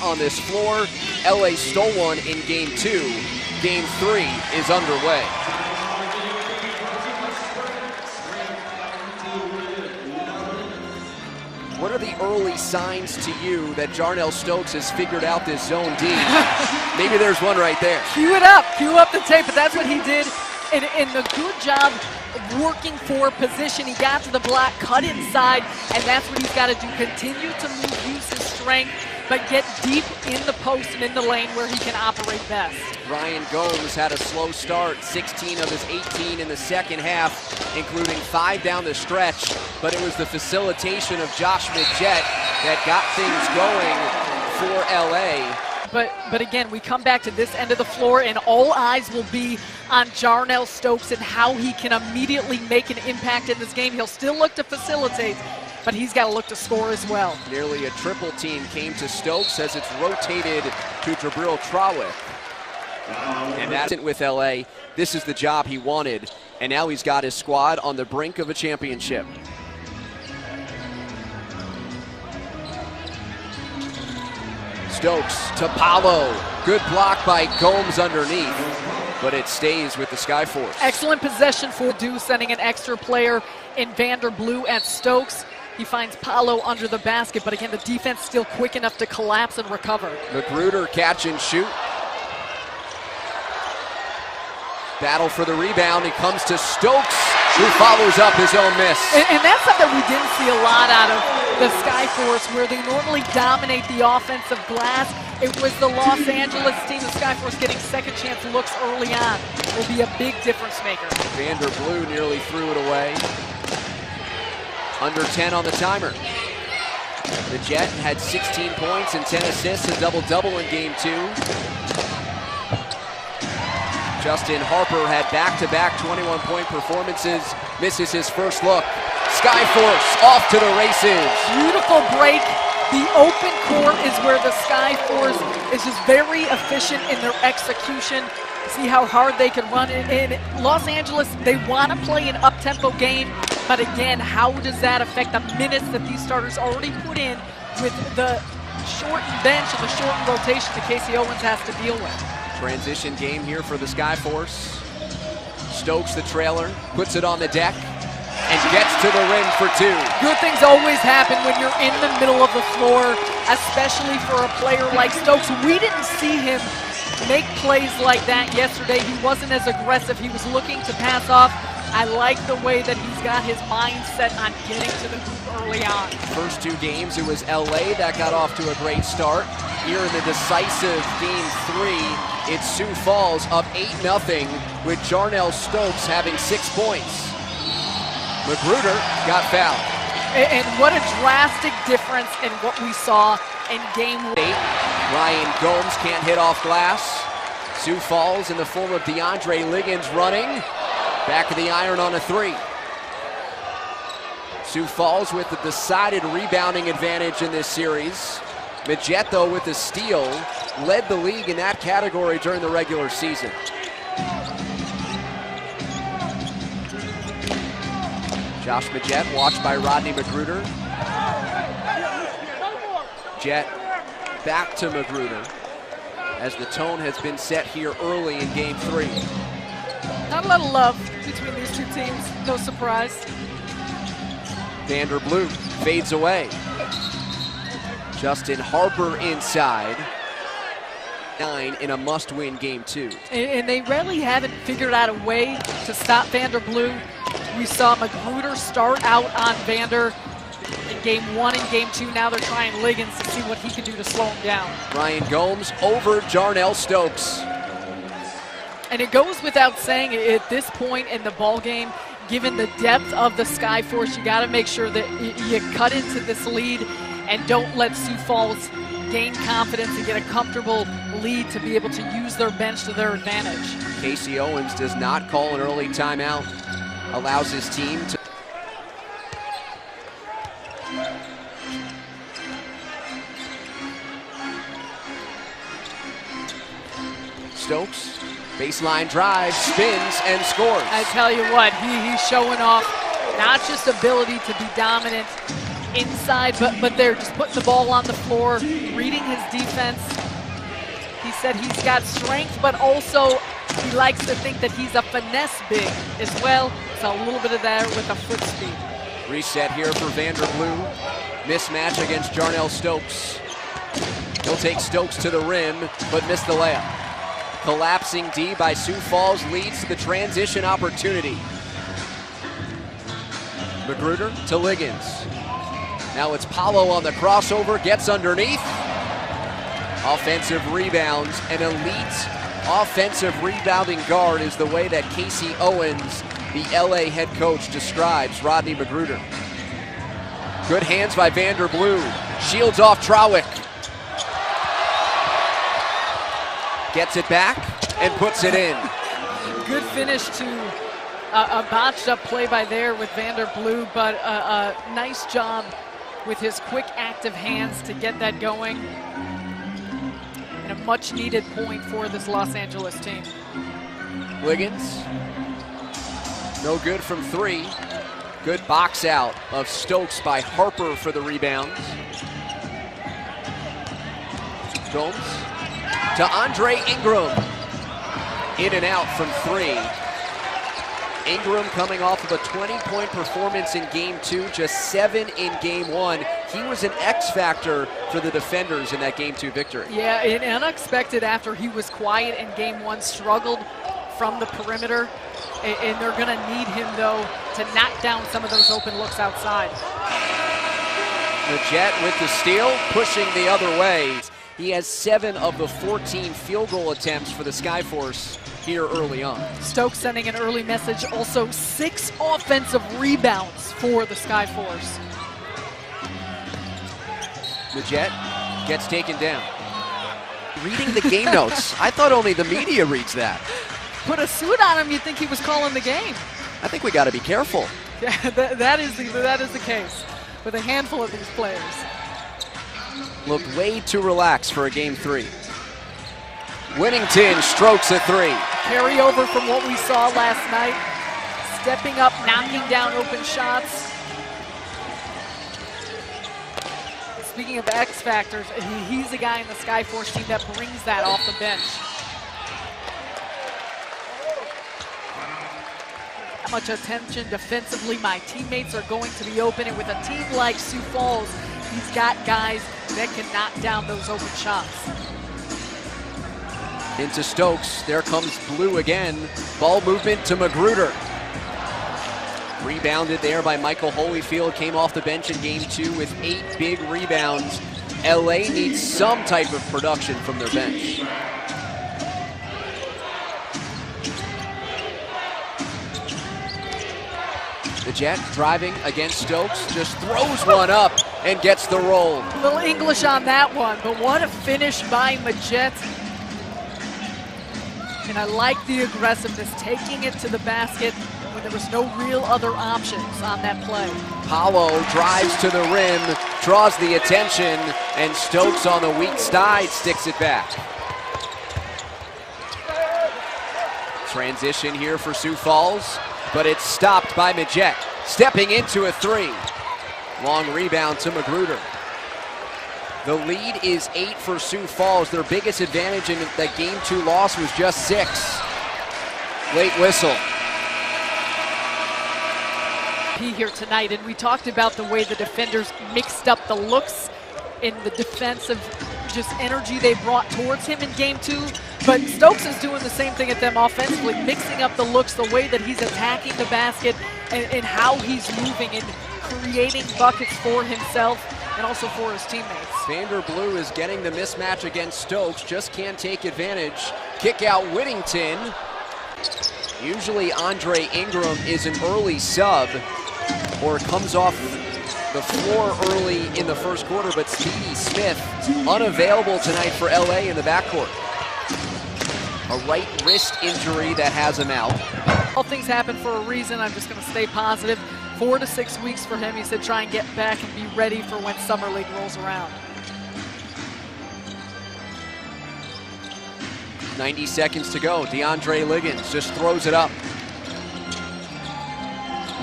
On this floor, LA stole one in game 2. Game 3 is underway. What are the early signs to you that Jarnell Stokes has figured out this zone D? Maybe there's one right there. Cue it up, cue up the tape, but that's what he did. And the good job working for position. He got to the block, cut inside, and that's what he's got to do. Continue to move, use his strength, but get deep in the post and in the lane where he can operate best. Ryan Gomes had a slow start, 16 of his 18 in the second half, including 5 down the stretch, but it was the facilitation of Josh Midget that got things going for LA. But again, we come back to this end of the floor, and all eyes will be on Jarnell Stokes and how he can immediately make an impact in this game. He'll still look to facilitate, but he's got to look to score as well. Nearly a triple team came to Stokes as it's rotated to Jabril Trawick. And that's it with LA. This is the job he wanted, and now he's got his squad on the brink of a championship. Stokes to Paolo. Good block by Gomes underneath, but it stays with the Skyforce. Excellent possession for Dew, sending an extra player in Vanderblue at Stokes. He finds Paolo under the basket, but again, the defense still quick enough to collapse and recover. Magruder catch and shoot. Battle for the rebound. It comes to Stokes, who follows up his own miss. And that's something we didn't see a lot out of the Skyforce, where they normally dominate the offensive glass. It was the Los Angeles team, the Skyforce, getting second chance looks early on. Will be a big difference maker. Vanderblue nearly threw it away. Under 10 on the timer. The Jet had 16 points and 10 assists, a double-double in game 2. Justin Harper had back-to-back 21-point performances, misses his first look. Skyforce off to the races. Beautiful break. The open court is where the Skyforce is just very efficient in their execution. See how hard they can run it. In Los Angeles, they want to play an up-tempo game, but again, how does that affect the minutes that these starters already put in with the shortened bench and the shortened rotation that Casey Owens has to deal with? Transition game here for the Skyforce. Stokes, the trailer, puts it on the deck and gets to the rim for 2. Good things always happen when you're in the middle of the floor, especially for a player like Stokes. We didn't see him make plays like that yesterday. He wasn't as aggressive. He was looking to pass off. I like the way that he's got his mindset on getting to the hoop early on. First 2 games, it was LA that got off to a great start. Here in the decisive game 3, it's Sioux Falls up 8-0 with Jarnell Stokes having 6 points. Magruder got fouled. And what a drastic difference in what we saw in game 8. Ryan Gomes can't hit off glass. Sioux Falls in the form of DeAndre Liggins running. Back of the iron on a 3. Sioux Falls with the decided rebounding advantage in this series. Midget, though, with the steal, led the league in that category during the regular season. Josh Midget, watched by Rodney Magruder. Jet back to Magruder as the tone has been set here early in game 3. Not a lot of love between these two teams, no surprise. Vanderblue fades away. Justin Harper inside. 9 in a must-win game 2. And they really haven't figured out a way to stop Vanderblue. We saw Magruder start out on Vander in game 1 and game 2. Now they're trying Liggins to see what he can do to slow him down. Ryan Gomes over Jarnell Stokes. And it goes without saying, at this point in the ball game, given the depth of the Skyforce, you got to make sure that you cut into this lead and don't let Sioux Falls gain confidence and get a comfortable lead to be able to use their bench to their advantage. Casey Owens does not call an early timeout, allows his team to. Stokes, baseline drive, spins and scores. I tell you what, he's showing off not just ability to be dominant, inside, but they're just putting the ball on the floor, reading his defense. He said he's got strength, but also he likes to think that he's a finesse big as well. So a little bit of that with the foot speed. Reset here for Vanderblue. Mismatch against Jarnell Stokes. He'll take Stokes to the rim, but missed the layup. Collapsing D by Sioux Falls leads to the transition opportunity. Magruder to Liggins. Now it's Paulo on the crossover, gets underneath. Offensive rebounds. An elite offensive rebounding guard is the way that Casey Owens, the LA head coach, describes Rodney Magruder. Good hands by Vanderblue. Shields off Trawick. Gets it back and puts it in. Good finish to a botched up play by there with Vanderblue, but a nice job with his quick active hands to get that going. And a much needed point for this Los Angeles team. Liggins, no good from three. Good box out of Stokes by Harper for the rebounds. Gomes to Andre Ingram. In and out from three. Ingram coming off of a 20-point performance in game 2, just 7 in game 1. He was an X factor for the defenders in that game 2 victory. Yeah, and unexpected after he was quiet in game 1, struggled from the perimeter. And they're going to need him, though, to knock down some of those open looks outside. The Jet with the steal, pushing the other way. He has 7 of the 14 field goal attempts for the Skyforce here early on. Stokes sending an early message. Also 6 offensive rebounds for the Skyforce. The Jet gets taken down. Reading the game notes. I thought only the media reads that. Put a suit on him, you'd think he was calling the game. I think we got to be careful. Yeah, that is the case with a handful of these players. Looked way too relaxed for a game 3. Whittington strokes a 3. Carry over from what we saw last night. Stepping up, knocking down open shots. Speaking of X factors, he's the guy in the Skyforce team that brings that off the bench. How much attention defensively my teammates are going to be open, and with a team like Sioux Falls, he's got guys that can knock down those open shots. Into Stokes, there comes Blue again. Ball movement to Magruder. Rebounded there by Michael Holyfield, came off the bench in game 2 with 8 big rebounds. LA needs some type of production from their bench. The Jet driving against Stokes, just throws one up and gets the roll. A little English on that one, but what a finish by Majet. And I like the aggressiveness, taking it to the basket when there was no real other options on that play. Paulo drives to the rim, draws the attention, and Stokes on the weak side sticks it back. Transition here for Sioux Falls, but it's stopped by Majet. Stepping into a 3. Long rebound to Magruder. The lead is 8 for Sioux Falls. Their biggest advantage in that game 2 loss was just 6. Late whistle. Here tonight, and we talked about the way the defenders mixed up the looks in the defensive just energy they brought towards him in game 2. But Stokes is doing the same thing at them offensively, mixing up the looks, the way that he's attacking the basket, and how he's moving and creating buckets for himself and also for his teammates. Vanderblue is getting the mismatch against Stokes, just can't take advantage. Kick out Whittington. Usually Andre Ingram is an early sub or comes off the floor early in the first quarter, but Speedy Smith unavailable tonight for LA in the backcourt. A right wrist injury that has him out. All things happen for a reason. I'm just going to stay positive. 4 to 6 weeks for him. He said try and get back and be ready for when Summer League rolls around. 90 seconds to go. DeAndre Liggins just throws it up.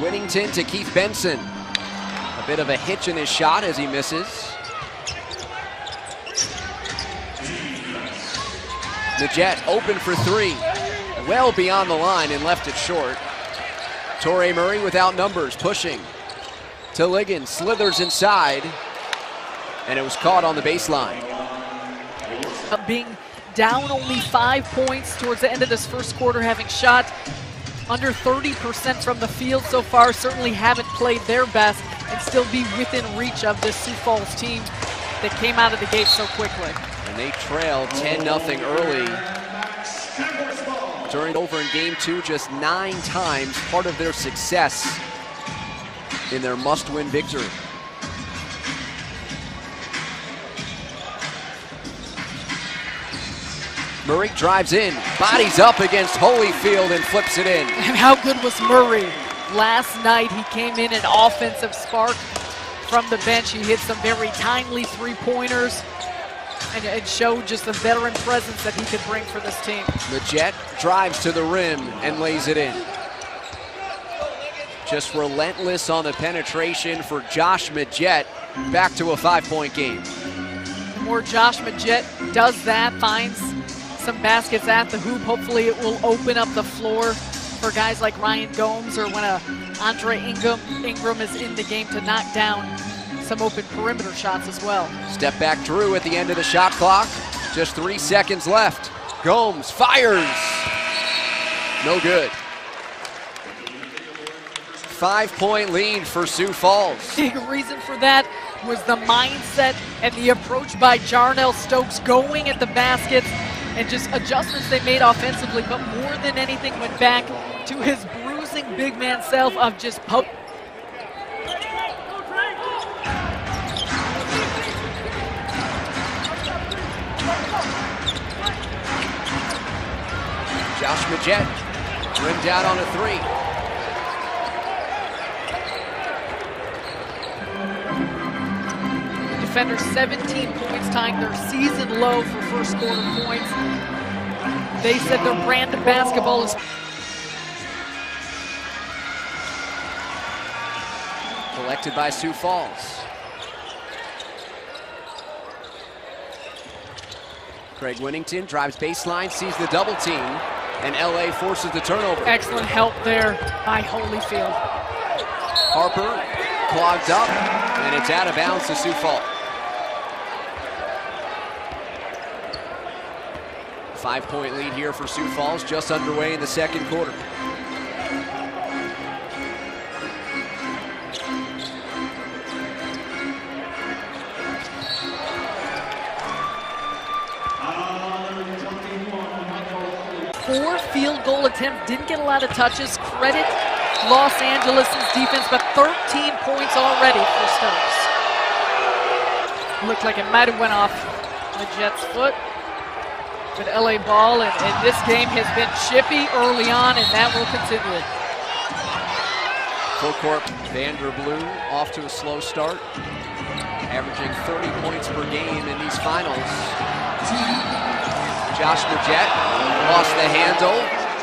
Whittington to Keith Benson. A A bit of a hitch in his shot as he misses. Majette open for three. Well beyond the line and left it short. Torrey Murray without numbers, pushing to Liggins, slithers inside, and it was caught on the baseline. Being down only 5 points towards the end of this first quarter, having shot under 30% from the field so far, certainly haven't played their best and still be within reach of this Sioux Falls team that came out of the gate so quickly. And they trailed 10-0 early. During over in game 2 just 9 times, part of their success in their must-win victory. Murray drives in, bodies up against Holyfield and flips it in. And how good was Murray? Last night he came in an offensive spark from the bench. He hit some very timely three-pointers and showed just the veteran presence that he could bring for this team. Majette drives to the rim and lays it in. Just relentless on the penetration for Josh Majette. Back to a 5-point game. The more Josh Majette does that, finds some baskets at the hoop, hopefully it will open up the floor for guys like Ryan Gomes or when Andre Ingram is in the game to knock down some open perimeter shots as well. Step back Drew at the end of the shot clock. Just 3 seconds left. Gomes fires. No good. 5-point lead for Sioux Falls. Big reason for that was the mindset and the approach by Jarnell Stokes, going at the baskets and just adjustments they made offensively, but more than anything went back to his bruising big man self of just poke. Josh Majette rimmed out on a three. The defenders 17 points, tying their season low for first quarter points. They said their brand of basketball is collected by Sioux Falls. Craig Winnington drives baseline, sees the double team, and LA forces the turnover. Excellent help there by Holyfield. Harper clogged up, and it's out of bounds to Sioux Falls. 5-point lead here for Sioux Falls, just underway in the second quarter. Four field goal attempts, didn't get a lot of touches. Credit Los Angeles' defense, but 13 points already for Stokes. Looked like it might have went off the Jets' foot. But LA ball, and this game has been chippy early on, and that will continue. Full court, Vanderblue off to a slow start, averaging 30 points per game in these finals. Josh Majette lost the handle,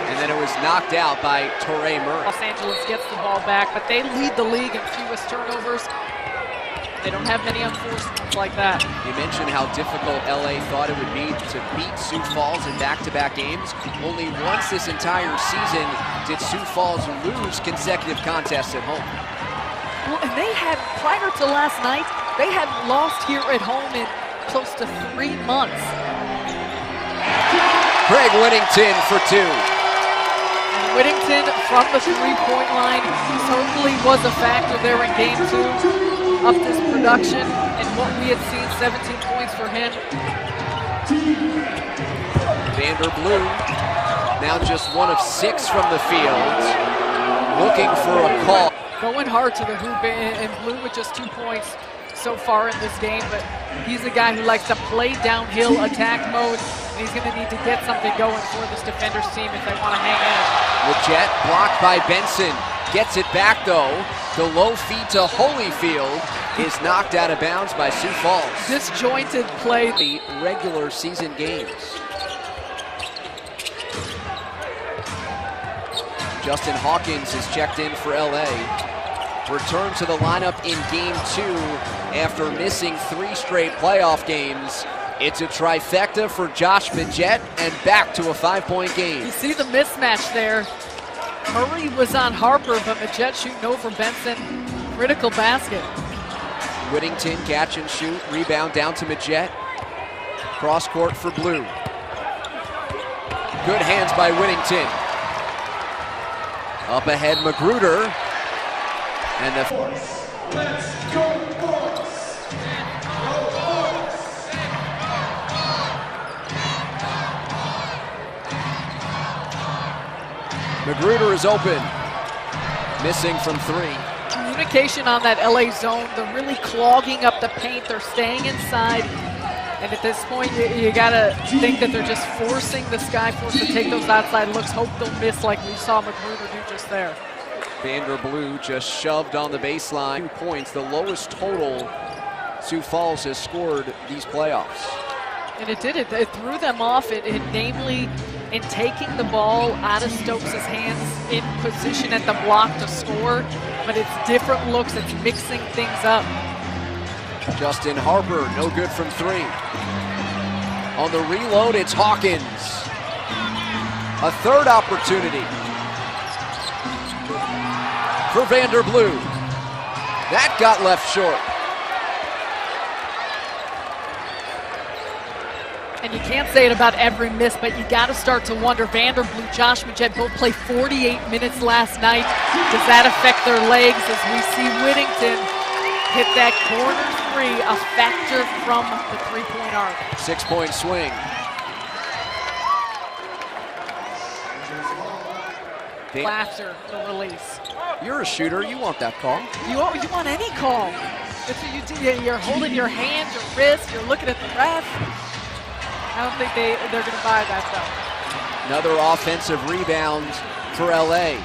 and then it was knocked out by Torrey Murray. Los Angeles gets the ball back, but they lead the league in fewest turnovers. They don't have many unforced ones like that. You mentioned how difficult LA thought it would be to beat Sioux Falls in back-to-back games. Only once this entire season did Sioux Falls lose consecutive contests at home. Well, and they had, prior to last night, they had lost here at home in close to 3 months. Craig Winnington for two. And Winnington from the three-point line certainly was a factor there in game 2. Up this production and what we had seen, 17 points for him. Vanderblue now just 1 of 6 from the field, looking for a call. Going hard to the hoop, and Blue with just 2 points so far in this game, but he's a guy who likes to play downhill attack mode, and he's going to need to get something going for this defenders team if they want to hang in. Majette blocked by Benson. Gets it back though. The low feed to Holyfield is knocked out of bounds by Sioux Falls. Disjointed play. The regular season games. Justin Hawkins is checked in for LA. returned to the lineup in Game 2 after missing 3 straight playoff games. It's a trifecta for Josh Midget and back to a 5-point game. You see the mismatch there. Murray was on Harper, but Midget shooting over Benson. Critical basket. Whittington catch and shoot, rebound down to Midget. Cross court for Blue. Good hands by Whittington. Up ahead, Magruder. And the Let's go, boys! Magruder is open. Missing from 3. Communication on that LA zone. They're really clogging up the paint. They're staying inside. And at this point, you gotta think that they're just forcing the Skyforce to take those outside looks. Hope they'll miss like we saw Magruder do just there. Blue just shoved on the baseline. 2 points, the lowest total Sioux Falls has scored these playoffs. And it did it. It threw them off. It namely in taking the ball out of Stokes' hands in position at the block to score. But it's different looks. It's mixing things up. Justin Harper, no good from 3. On the reload, it's Hawkins. A 3rd opportunity for Blue. That got left short. And you can't say it about every miss, but you got to start to wonder. Blue, Josh Midget both played 48 minutes last night. Does that affect their legs as we see Whittington hit that corner 3, a factor from the 3-point arc. 6-point swing. After the release. You're a shooter, you want that call. You want any call. That's what you do. You're holding your hand, your wrist, you're looking at the ref. I don't think they're going to buy that, though. Another offensive rebound for LA.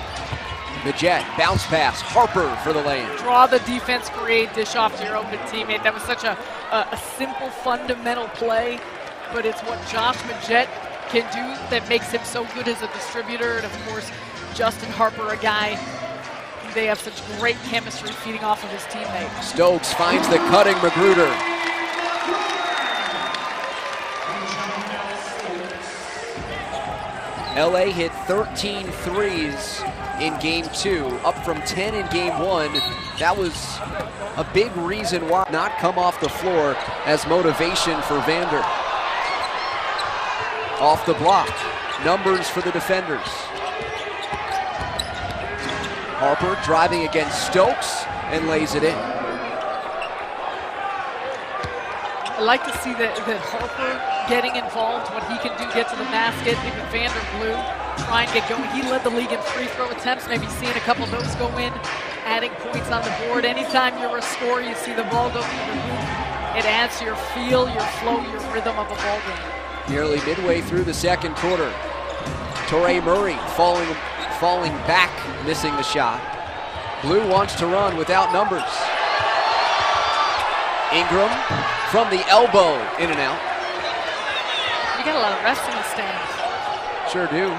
Midget, bounce pass, Harper for the lane. Draw the defense, create, dish off to your open teammate. That was such a simple, fundamental play, but it's what Josh Midget can do that makes him so good as a distributor. And, of course, Justin Harper, a guy, they have such great chemistry feeding off of his teammate. Stokes finds the cutting Magruder. LA hit 13 threes in Game 2, up from 10 in Game 1. That was a big reason why not come off the floor as motivation for Vander. Off the block, numbers for the defenders. Harper driving against Stokes and lays it in. I like to see that Harper getting involved, what he can do, get to the basket. Even Blue try and get going. He led the league in free throw attempts, maybe seeing a couple of those go in, adding points on the board. Anytime you're a scorer, you see the ball go through the hoop, it adds to your feel, your flow, your rhythm of a ball game. Nearly midway through the second quarter, Torrey Murray falling back, missing the shot. Blue wants to run without numbers. Ingram from the elbow, in and out. You got a lot of refs in the stands. Sure do.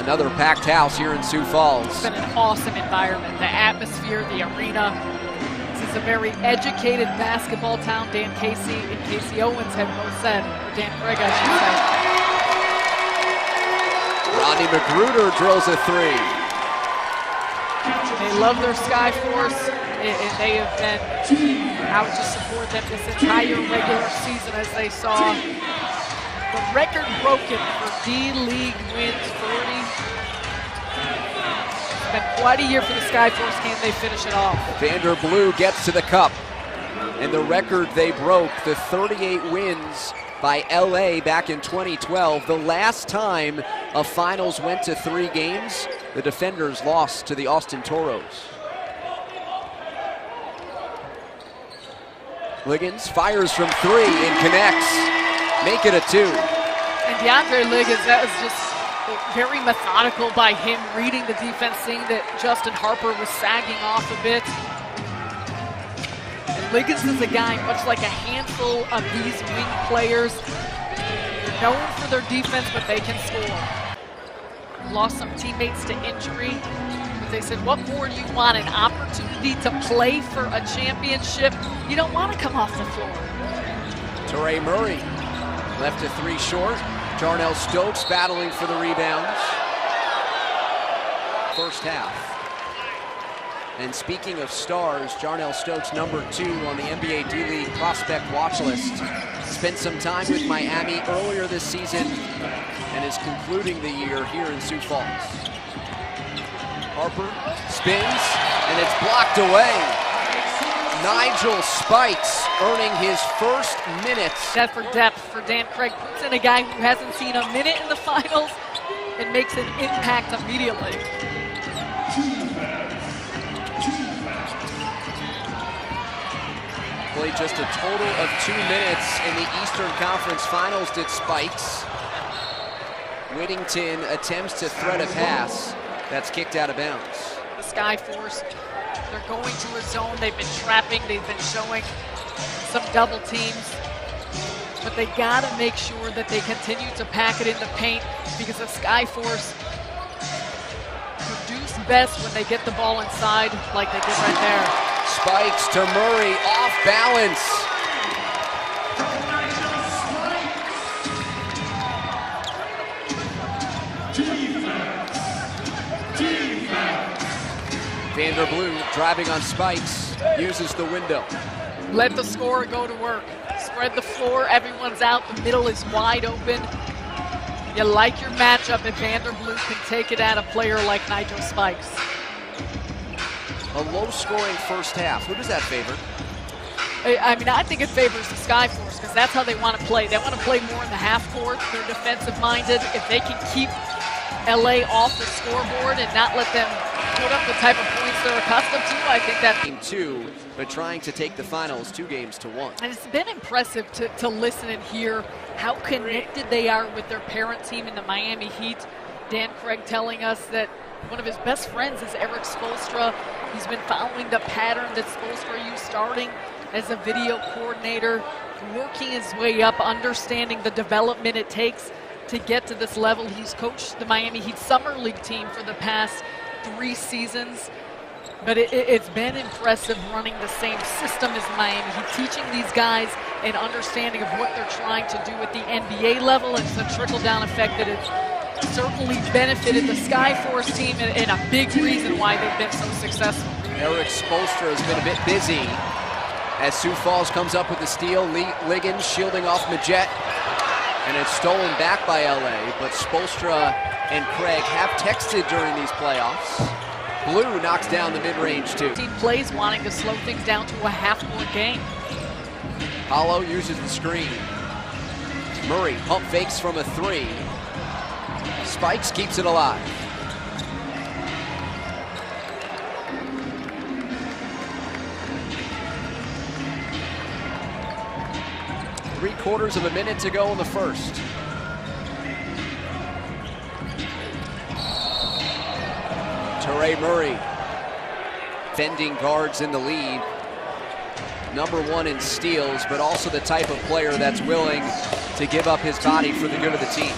Another packed house here in Sioux Falls. It's been an awesome environment. The atmosphere, the arena. This is a very educated basketball town. Dan Casey and Casey Owens have both said, or Dan Craig, I should say. Rodney Magruder drills a 3. They love their Skyforce, and they have been out to support them this entire regular season as they saw the record broken for DLeague wins 40. It's been quite a year for the Skyforce. Can they finish it off? Blue gets to the cup, and the record they broke, the 38 wins by LA back in 2012. The last time a finals went to 3 games, the defenders lost to the Austin Toros. Liggins fires from 3 and connects. Make it a 2. And DeAndre Liggins, that was just very methodical by him, reading the defense, seeing that Justin Harper was sagging off a bit. And Liggins is a guy, much like a handful of these wing players. They're known for their defense, but they can score. Lost some teammates to injury. They said, what more do you want? An opportunity to play for a championship? You don't want to come off the floor. Torrey Murray left a 3 short. Jarnell Stokes battling for the rebounds. First half. And speaking of stars, Jarnell Stokes, number 2 on the NBA D-League prospect watch list. Spent some time with Miami earlier this season and is concluding the year here in Sioux Falls. Harper spins, and it's blocked away. Nigel Spikes earning his first minutes. That's for depth for Dan Craig. Puts in a guy who hasn't seen a minute in the finals and makes an impact immediately. Played just a total of 2 minutes in the Eastern Conference Finals, did Spikes. Whittington attempts to thread a pass that's kicked out of bounds. The Skyforce, they're going to a zone. They've been trapping. They've been showing some double teams. But they got to make sure that they continue to pack it in the paint because the Skyforce produce best when they get the ball inside like they did right there. Spikes to Murray, off balance. Vanderblue driving on Spikes, uses the window. Let the scorer go to work. Spread the floor, everyone's out, the middle is wide open. You like your matchup if Vanderblue can take it at a player like Nigel Spikes. A low-scoring first half. Who does that favor? I mean, I think it favors the Skyforce because that's how they want to play. They want to play more in the half court. They're defensive-minded. If they can keep LA off the scoreboard and not let them put up the type of points they're accustomed to, I think that's Game 2, but trying to take the finals 2 games to 1. And it's been impressive to listen and hear how connected they are with their parent team in the Miami Heat. Dan Craig telling us that one of his best friends is Eric Spoelstra. He's been following the pattern that Spoelstra used, starting as a video coordinator, working his way up, understanding the development it takes to get to this level. He's coached the Miami Heat Summer League team for the past 3 seasons. But it's been impressive running the same system as Miami Heat, teaching these guys an understanding of what they're trying to do at the NBA level, and it's a trickle-down effect that it's certainly benefited the Skyforce team and a big reason why they've been so successful. Eric Spoelstra has been a bit busy as Sioux Falls comes up with the steal. Liggins shielding off Majet, and it's stolen back by LA, but Spoelstra and Craig have texted during these playoffs. Blue knocks down the mid-range too. Team plays wanting to slow things down to a half-court game. Hollow uses the screen. Murray pump fakes from a 3. Spikes keeps it alive. Three-quarters of a minute to go in the first. Torrey Murray, fending guards in the lead. Number 1 in steals, but also the type of player that's willing to give up his body for the good of the team.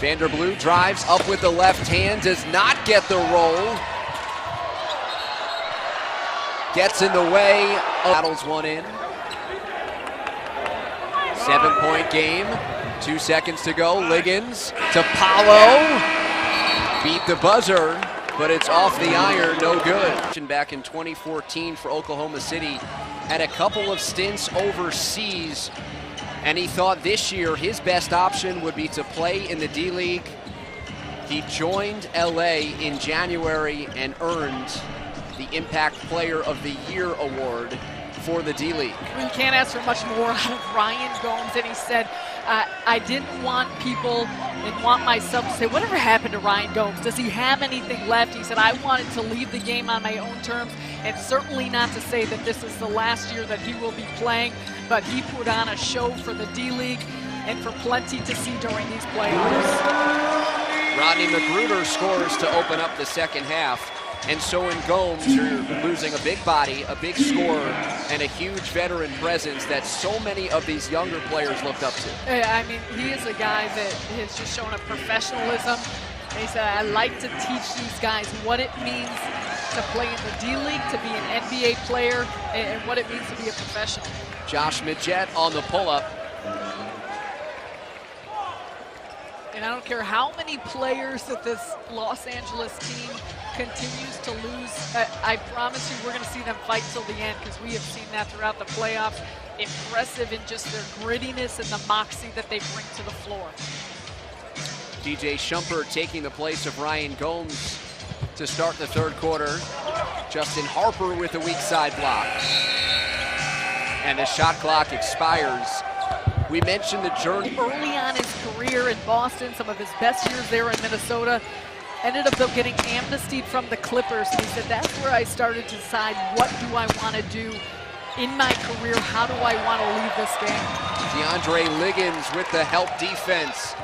Vanderblue drives up with the left hand, does not get the roll. Gets in the way, battles one in. 7-point game, 2 seconds to go. Liggins to Paolo. Beat the buzzer, but it's off the iron, no good. Back in 2014 for Oklahoma City, had a couple of stints overseas, and he thought this year his best option would be to play in the D-League. He joined LA in January and earned the Impact Player of the Year award for the D-League. You can't ask for much more out of Ryan Gomes, and he said, I didn't want people and want myself to say, whatever happened to Ryan Gomes? Does he have anything left? He said, I wanted to leave the game on my own terms, and certainly not to say that this is the last year that he will be playing, but he put on a show for the D-League and for plenty to see during these playoffs. Rodney Magruder scores to open up the second half. And so in Gomes, you're losing a big body, a big scorer, and a huge veteran presence that so many of these younger players looked up to. I mean, he is a guy that has just shown a professionalism. And he said, I like to teach these guys what it means to play in the D-League, to be an NBA player, and what it means to be a professional. Josh Midget on the pull-up. And I don't care how many players that this Los Angeles team continues to lose, I promise you we're going to see them fight till the end, because we have seen that throughout the playoffs. Impressive in just their grittiness and the moxie that they bring to the floor. DJ Shumpert taking the place of Ryan Gomes to start the third quarter. Justin Harper with a weak side block. And the shot clock expires. We mentioned the journey. Early on his career in Boston, some of his best years there in Minnesota, ended up getting amnestied from the Clippers. And he said, that's where I started to decide, what do I want to do in my career? How do I want to leave this game? DeAndre Liggins with the help defense.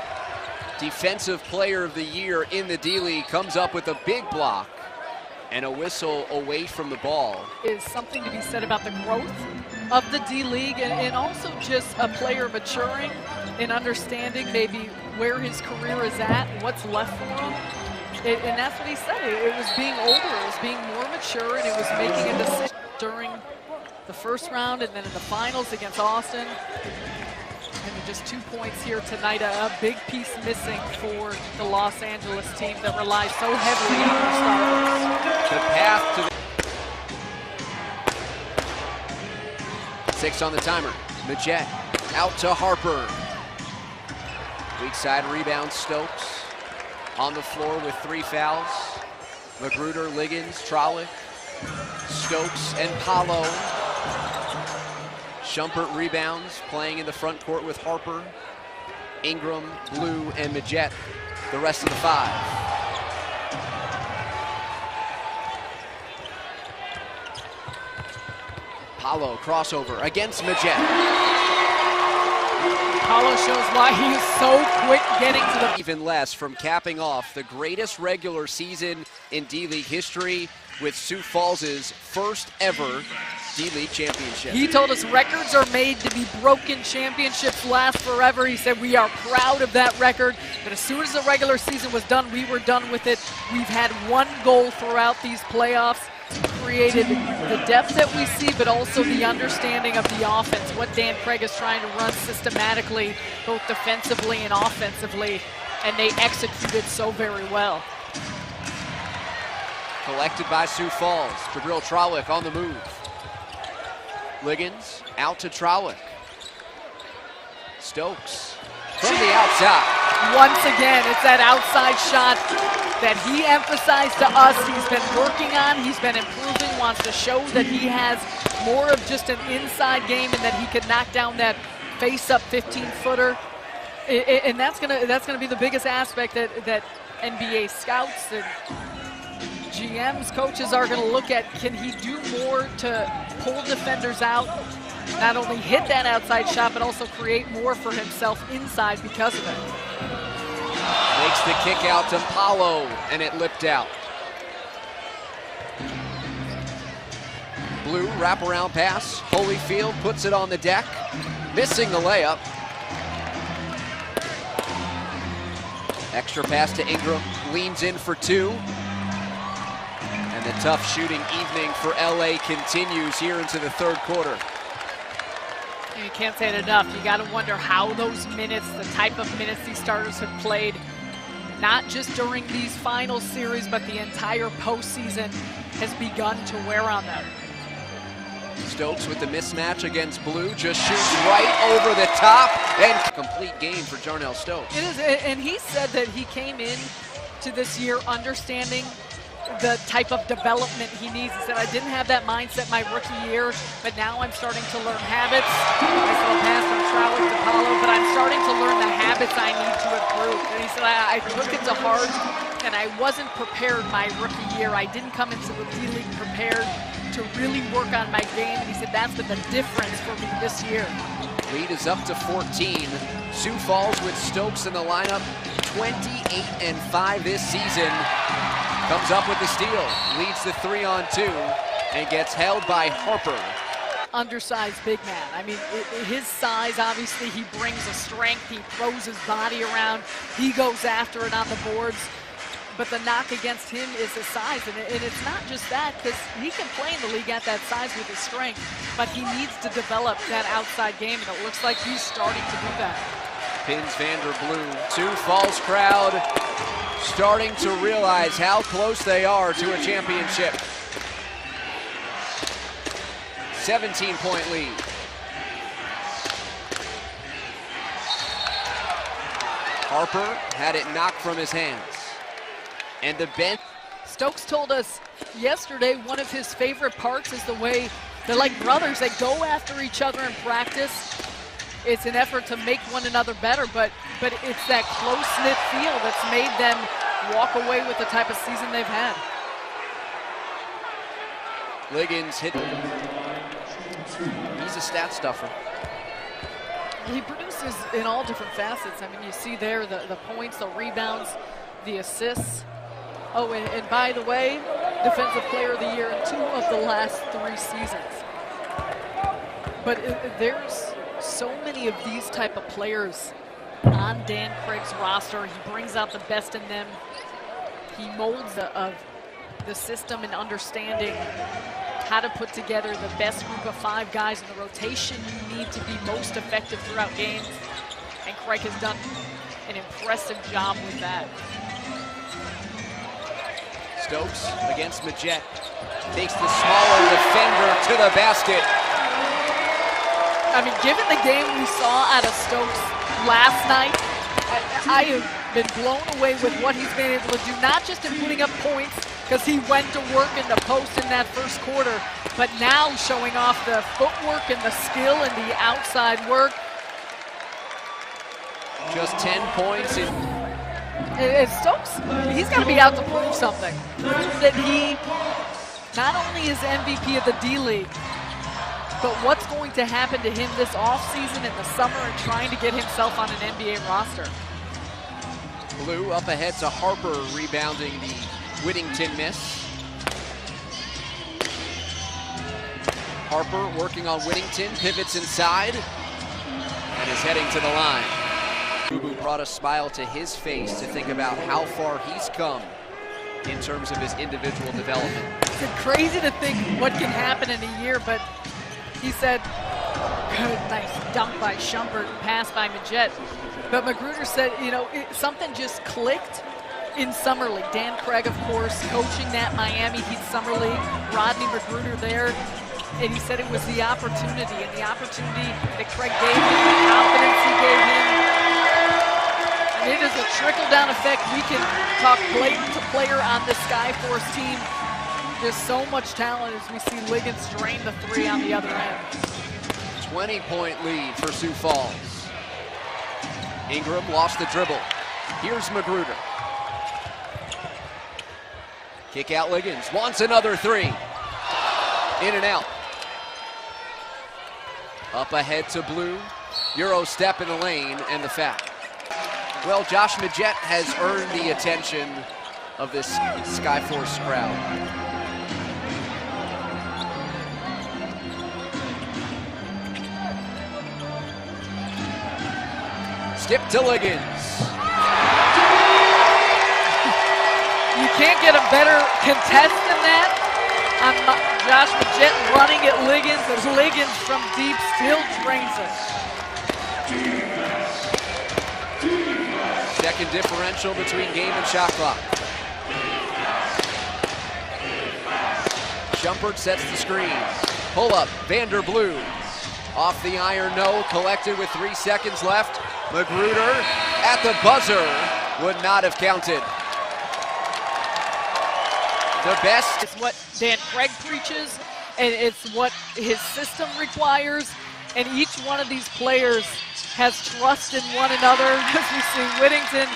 Defensive Player of the Year in the D-League comes up with a big block and a whistle away from the ball. Is something to be said about the growth of the D-League and also just a player maturing and understanding maybe where his career is at, what's left for him. And that's what he said. It was being older, it was being more mature, and it was making a decision during the first round and then in the finals against Austin. And just 2 points here tonight, a big piece missing for the Los Angeles team that relies so heavily on their starters. The path to the 6 on the timer. Midget out to Harper. Weak side rebound, Stokes on the floor with 3 fouls. Magruder, Liggins, Trollick, Stokes, and Paolo. Shumpert rebounds, playing in the front court with Harper, Ingram, Blue, and Midget, the rest of the 5. Paolo crossover against Midget. Paolo shows why he is so quick getting to the... Even less from capping off the greatest regular season in D-League history with Sioux Falls' first ever D-League championship. He told us records are made to be broken, championships last forever. He said we are proud of that record, but as soon as the regular season was done, we were done with it. We've had one goal throughout these playoffs, created the depth that we see, but also the understanding of the offense, what Dan Craig is trying to run systematically, both defensively and offensively, and they executed so very well. Collected by Sioux Falls. Jabril Trollick on the move. Liggins out to Trollick. Stokes from the outside. Once again, it's that outside shot that he emphasized to us he's been working on, he's been improving, wants to show that he has more of just an inside game and that he could knock down that face-up 15-footer. And that's gonna be the biggest aspect that NBA scouts and GMs, coaches are going to look at. Can he do more to pull defenders out, not only hit that outside shot, but also create more for himself inside because of it? Makes the kick out to Paolo, and it lipped out. Blue wraparound pass. Holyfield puts it on the deck, missing the layup. Extra pass to Ingram, leans in for 2. And the tough shooting evening for LA continues here into the third quarter. You can't say it enough. You got to wonder how those minutes, the type of minutes these starters have played, not just during these final series, but the entire postseason has begun to wear on them. Stokes with the mismatch against Blue, just shoots right over the top, and complete game for Jarnell Stokes. It is, and he said that he came in to this year understanding the type of development he needs. He said, I didn't have that mindset my rookie year, but now I'm starting to learn habits. I saw a pass from Troward to Paulo, but I'm starting to learn the habits I need to improve. And he said, I took it to heart, and I wasn't prepared my rookie year. I didn't come into the D-League prepared to really work on my game, and he said that's been the difference for me this year. Lead is up to 14. Sioux Falls with Stokes in the lineup, 28-5 this season. Comes up with the steal, leads the 3-on-2, and gets held by Harper. Undersized big man. I mean, his size, obviously, he brings a strength. He throws his body around. He goes after it on the boards. But the knock against him is his size. And it's not just that, because he can play in the league at that size with his strength. But he needs to develop that outside game, and it looks like he's starting to do that. Pins Vanderbloom. Sioux Falls crowd starting to realize how close they are to a championship. 17-point lead. Harper had it knocked from his hands. And the bench. Stokes told us yesterday one of his favorite parts is the way they're like brothers. They go after each other in practice. It's an effort to make one another better, but it's that close-knit feel that's made them walk away with the type of season they've had. Liggins hit. He's a stat stuffer. He produces in all different facets. I mean, you see there the points, the rebounds, the assists. Oh, and by the way, Defensive Player of the Year in 2 of the last 3 seasons. But there's so many of these type of players on Dan Craig's roster. He brings out the best in them. He molds the system and understanding how to put together the best group of 5 guys in the rotation you need to be most effective throughout games. And Craig has done an impressive job with that. Stokes against Majette. Takes the smaller defender to the basket. I mean, given the game we saw out of Stokes last night, I have been blown away with what he's been able to do, not just in putting up points, because he went to work in the post in that first quarter, but now showing off the footwork and the skill and the outside work. Just 10 points in. And Stokes, he's got to be out to prove something. Prove that he not only is MVP of the D-League, but what's going to happen to him this offseason in the summer and trying to get himself on an NBA roster. Blue up ahead to Harper, rebounding the Whittington miss. Harper working on Whittington, pivots inside, and is heading to the line. Boo brought a smile to his face to think about how far he's come in terms of his individual development. It's crazy to think what can happen in a year, but he said, good, nice dunk by Shumpert, pass by Majette. But Magruder said, you know, something just clicked in Summer League. Dan Craig, of course, coaching that Miami Heat Summer League. Rodney Magruder there. And he said it was the opportunity, and the opportunity that Craig gave him, the confidence he gave him. And it is a trickle-down effect. We can talk player to player on the Skyforce team. There's so much talent as we see Liggins drain the 3 on the other end. 20-point lead for Sioux Falls. Ingram lost the dribble. Here's Magruder. Kick out Liggins, wants another 3. In and out. Up ahead to Blue. Euro step in the lane and the foul. Well, Josh Majette has earned the attention of this Skyforce crowd. Skip to Liggins. You can't get a better contest than that. Josh Majette running at Liggins as Liggins from deep still drains it. Second differential between game and shot clock. Shumpert sets the screen. Pull up, Vanderbloom. Off the iron, no, collected with 3 seconds left. Magruder at the buzzer would not have counted. The best. It's what Dan Craig preaches, and it's what his system requires, and each one of these players has trust in one another, as we see Whittington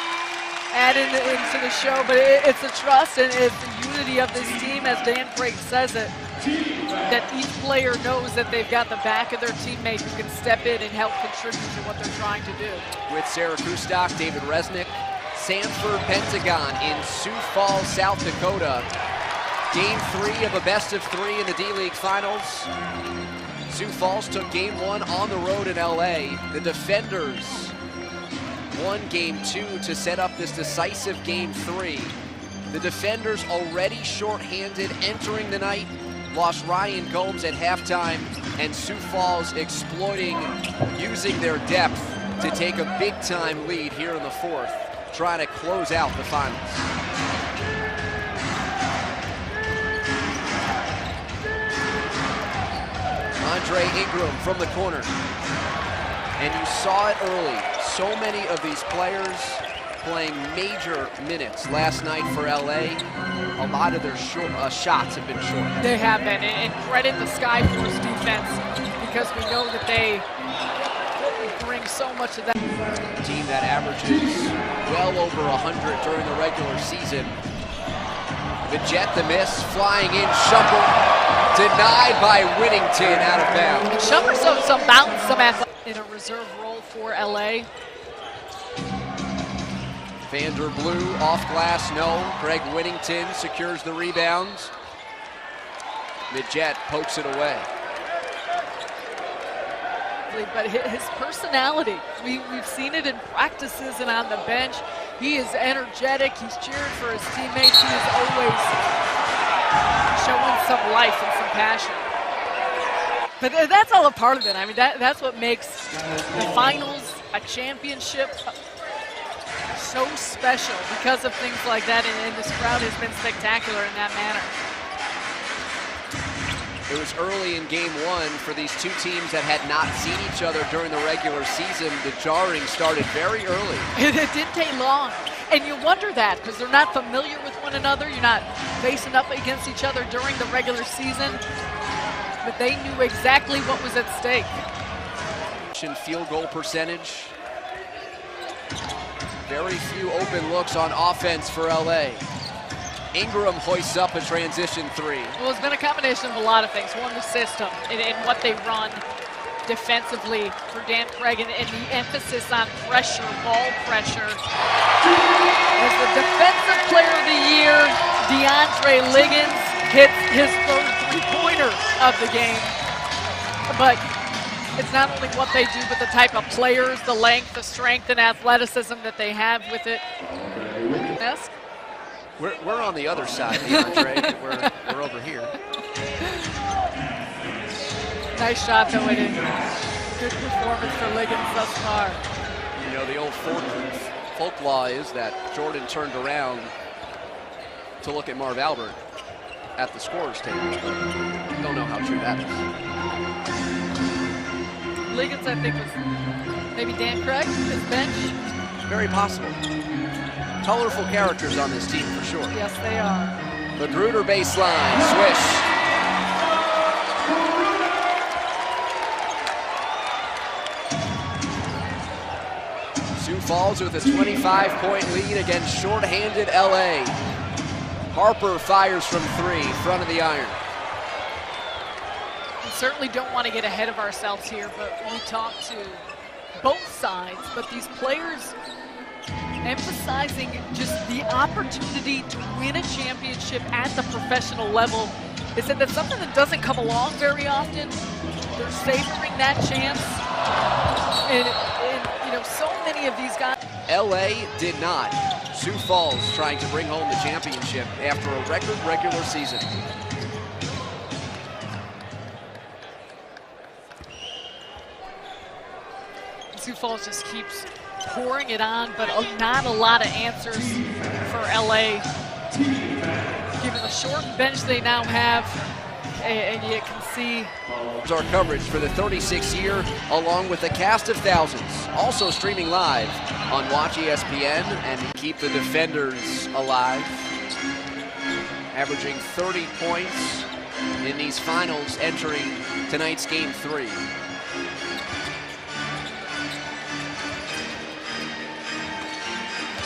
add into the show, but it's a trust and it's the unity of this team, as Dan Craig says it, that each player knows that they've got the back of their teammate who can step in and help contribute to what they're trying to do. With Sarah Kustok, David Resnick, Sanford Pentagon in Sioux Falls, South Dakota. Game 3 of a best-of-3 in the D-League Finals. Sioux Falls took Game 1 on the road in LA. The defenders won Game 2 to set up this decisive Game 3. The defenders already shorthanded entering the night, lost Ryan Gomes at halftime, and Sioux Falls exploiting, using their depth to take a big-time lead here in the fourth, trying to close out the finals. Andre Ingram from the corner. And you saw it early. So many of these players playing major minutes last night for LA. A lot of their shots have been short. They have been, and credit the Skyforce defense, because we know that they bring so much of that. A team that averages well over 100 during the regular season. The jet, the miss, flying in, Shumpert, denied by Whittington, out of bounds. And Shumpert showed some bounce, some athletic in a reserve role for LA. Vander Blue off glass, no. Greg Whittington secures the rebound. Midget pokes it away. But his personality, we've seen it in practices and on the bench. He is energetic, he's cheering for his teammates, he is always showing some life and some passion. But that's all a part of it. I mean, that's what makes the finals, a championship, so special, because of things like that, and this crowd has been spectacular in that manner. It was early in Game 1 for these two teams that had not seen each other during the regular season. The jarring started very early. It didn't take long, and you wonder that because they're not familiar with one another. You're not facing up against each other during the regular season, but they knew exactly what was at stake. Field goal percentage. Very few open looks on offense for LA. Ingram hoists up a transition three. Well, it's been a combination of a lot of things. One, the system and what they run defensively for Dan Craig, and the emphasis on pressure, ball pressure. As the Defensive Player of the Year, DeAndre Liggins hits his third three-pointer of the game. But it's not only what they do, but the type of players, the length, the strength, and athleticism that they have with it. Yes? We're on the other side, DeAndre. we're over here. Nice shot, though. It is good performance for Liggins thus far. You know, the old folklore is that Jordan turned around to look at Marv Albert at the scorer's table, but I don't know how true that is. Liggins, I think, was maybe Dan Craig, his bench. Very possible. Colorful characters on this team for sure. Yes, they are. Magruder baseline, swish. Sioux Falls with a 25-point lead against shorthanded LA. Harper fires from three, front of the iron. We certainly don't want to get ahead of ourselves here, but we talk to both sides, but these players emphasizing just the opportunity to win a championship at the professional level. They said that's something that doesn't come along very often. They're savoring that chance. And you know, so many of these guys. LA did not. Sioux Falls trying to bring home the championship after a record regular season. Sioux Falls just keeps pouring it on, but not a lot of answers for LA. Given the short bench they now have, and you can see. Our coverage for the 36th year, along with a cast of thousands, also streaming live on Watch ESPN, and keep the defenders alive. Averaging 30 points in these finals, entering tonight's Game 3.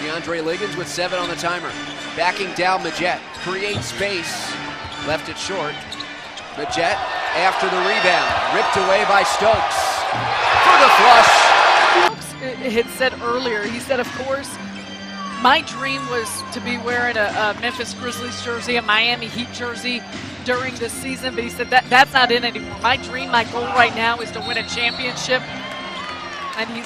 DeAndre Liggins with 7 on the timer. Backing down Midget, creates space, left it short. Midget after the rebound, ripped away by Stokes for the flush. Stokes had said earlier, he said, of course, My dream was to be wearing a Memphis Grizzlies jersey, a Miami Heat jersey during this season, but he said that's not in anymore. My dream, my goal right now is to win a championship, and he's